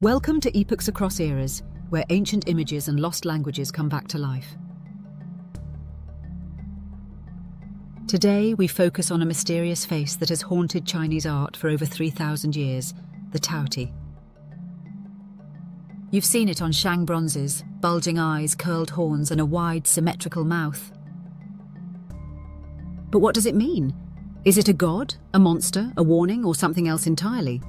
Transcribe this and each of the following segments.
Welcome to Epochs Across Eras, where ancient images and lost languages come back to life. Today, we focus on a mysterious face that has haunted Chinese art for over 3,000 years, the Taotie. You've seen it on Shang bronzes, bulging eyes, curled horns, and a wide, symmetrical mouth. But what does it mean? Is it a god, a monster, a warning, or something else entirely?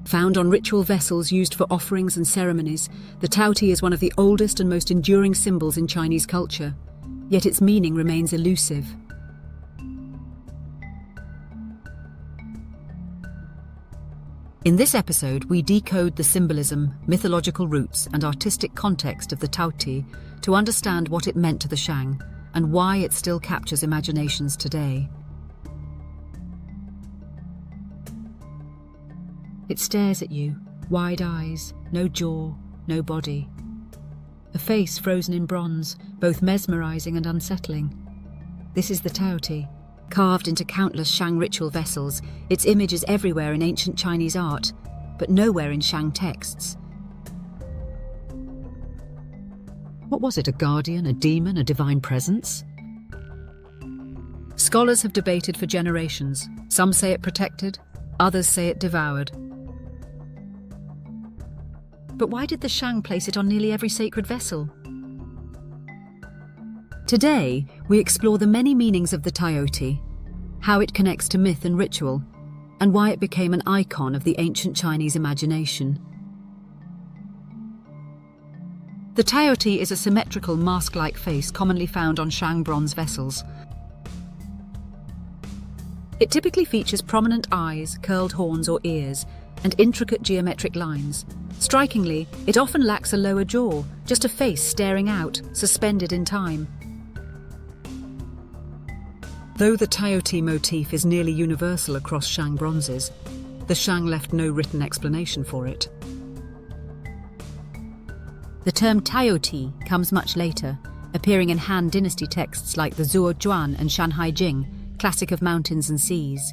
Found on ritual vessels used for offerings and ceremonies, the Taotie is one of the oldest and most enduring symbols in Chinese culture, yet its meaning remains elusive. In this episode, we decode the symbolism, mythological roots, and artistic context of the Taotie to understand what it meant to the Shang and why it still captures imaginations today. It stares at you, wide eyes, no jaw, no body. A face frozen in bronze, both mesmerizing and unsettling. This is the Taotie. Carved into countless Shang ritual vessels, its image is everywhere in ancient Chinese art, but nowhere in Shang texts. What was it, a guardian, a demon, a divine presence? Scholars have debated for generations. Some say it protected, others say it devoured. But why did the Shang place it on nearly every sacred vessel? Today, we explore the many meanings of the Taotie, how it connects to myth and ritual, and why it became an icon of the ancient Chinese imagination. The Taotie is a symmetrical mask-like face commonly found on Shang bronze vessels. It typically features prominent eyes, curled horns or ears, and intricate geometric lines. Strikingly, it often lacks a lower jaw, just a face staring out, suspended in time. Though the Taotie motif is nearly universal across Shang bronzes, the Shang left no written explanation for it. The term Taotie comes much later, appearing in Han Dynasty texts like the Zuo Juan and Shanhai Jing, classic of mountains and seas.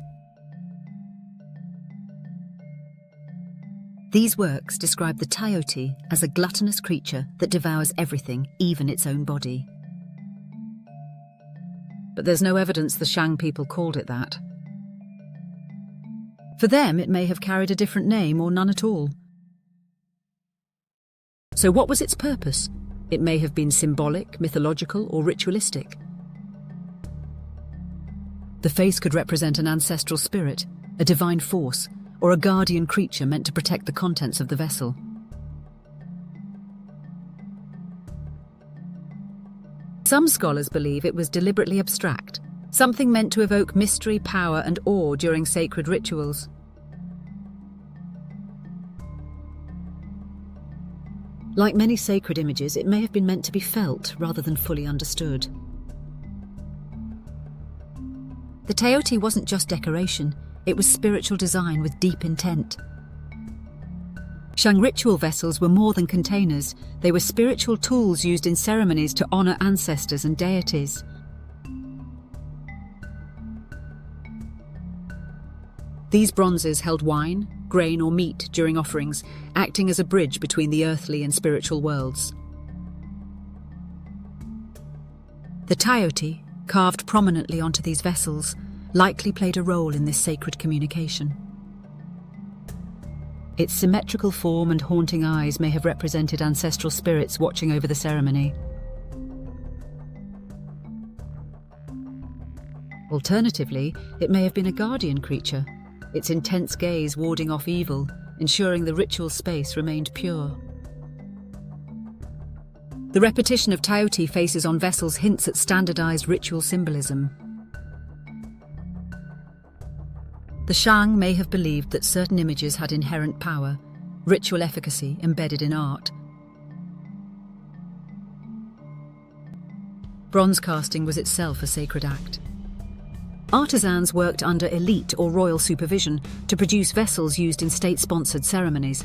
These works describe the Taotie as a gluttonous creature that devours everything, even its own body. But there's no evidence the Shang people called it that. For them, it may have carried a different name or none at all. So what was its purpose? It may have been symbolic, mythological, or ritualistic. The face could represent an ancestral spirit, a divine force, or a guardian creature meant to protect the contents of the vessel. Some scholars believe it was deliberately abstract, something meant to evoke mystery, power, and awe during sacred rituals. Like many sacred images, it may have been meant to be felt rather than fully understood. The Taotie wasn't just decoration, it was spiritual design with deep intent. Shang ritual vessels were more than containers, they were spiritual tools used in ceremonies to honor ancestors and deities. These bronzes held wine, grain, or meat during offerings, acting as a bridge between the earthly and spiritual worlds. The Taotie, carved prominently onto these vessels, likely played a role in this sacred communication. Its symmetrical form and haunting eyes may have represented ancestral spirits watching over the ceremony. Alternatively, it may have been a guardian creature, its intense gaze warding off evil, ensuring the ritual space remained pure. The repetition of Taotie faces on vessels hints at standardized ritual symbolism. The Shang may have believed that certain images had inherent power, ritual efficacy embedded in art. Bronze casting was itself a sacred act. Artisans worked under elite or royal supervision to produce vessels used in state-sponsored ceremonies.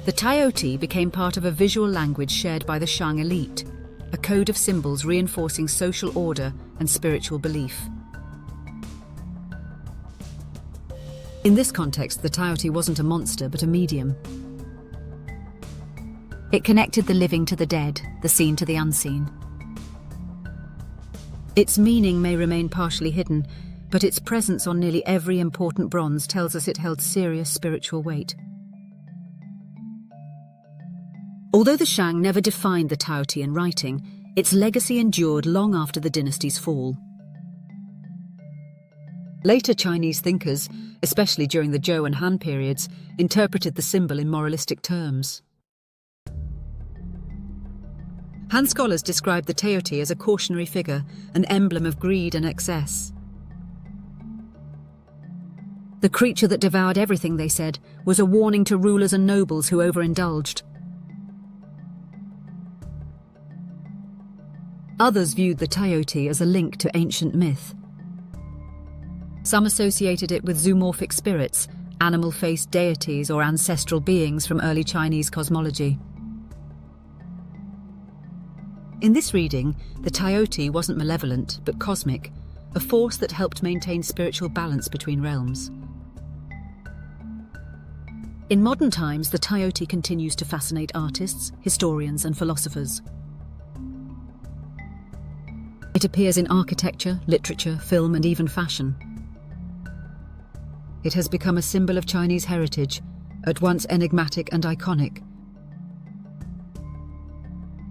The Taotie became part of a visual language shared by the Shang elite, a code of symbols reinforcing social order and spiritual belief. In this context, the Taotie wasn't a monster, but a medium. It connected the living to the dead, the seen to the unseen. Its meaning may remain partially hidden, but its presence on nearly every important bronze tells us it held serious spiritual weight. Although the Shang never defined the Taotie in writing, its legacy endured long after the dynasty's fall. Later Chinese thinkers, especially during the Zhou and Han periods, interpreted the symbol in moralistic terms. Han scholars describe the Taotie as a cautionary figure, an emblem of greed and excess. The creature that devoured everything, they said, was a warning to rulers and nobles who overindulged. Others viewed the Taotie as a link to ancient myth. Some associated it with zoomorphic spirits, animal-faced deities or ancestral beings from early Chinese cosmology. In this reading, the Taotie wasn't malevolent, but cosmic, a force that helped maintain spiritual balance between realms. In modern times, the Taotie continues to fascinate artists, historians, and philosophers. It appears in architecture, literature, film, and even fashion. It has become a symbol of Chinese heritage, at once enigmatic and iconic.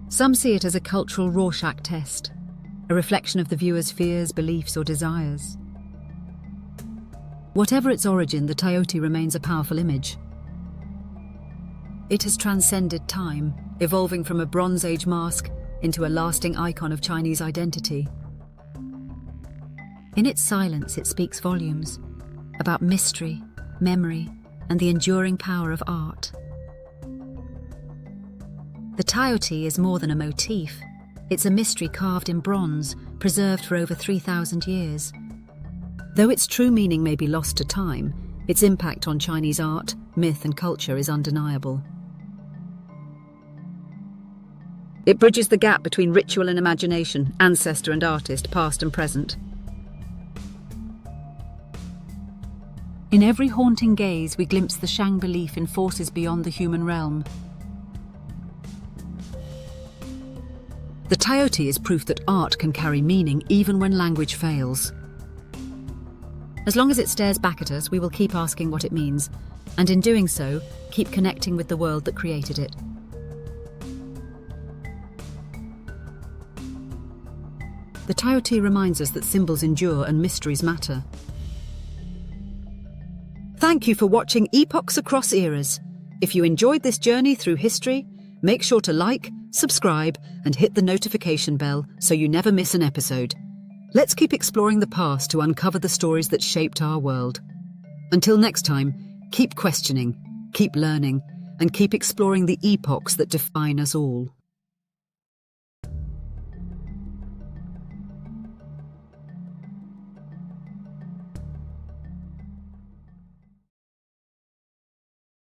Some see it as a cultural Rorschach test, a reflection of the viewer's fears, beliefs, or desires. Whatever its origin, the Taotie remains a powerful image. It has transcended time, evolving from a Bronze Age mask into a lasting icon of Chinese identity. In its silence, it speaks volumes about mystery, memory, and the enduring power of art. The Taotie is more than a motif. It's a mystery carved in bronze, preserved for over 3,000 years. Though its true meaning may be lost to time, its impact on Chinese art, myth, and culture is undeniable. It bridges the gap between ritual and imagination, ancestor and artist, past and present. In every haunting gaze, we glimpse the Shang belief in forces beyond the human realm. The Taotie is proof that art can carry meaning even when language fails. As long as it stares back at us, we will keep asking what it means, and in doing so, keep connecting with the world that created it. The Taotie reminds us that symbols endure and mysteries matter. Thank you for watching Epochs Across Eras. If you enjoyed this journey through history, make sure to like, subscribe, and hit the notification bell so you never miss an episode. Let's keep exploring the past to uncover the stories that shaped our world. Until next time, keep questioning, keep learning, and keep exploring the epochs that define us all.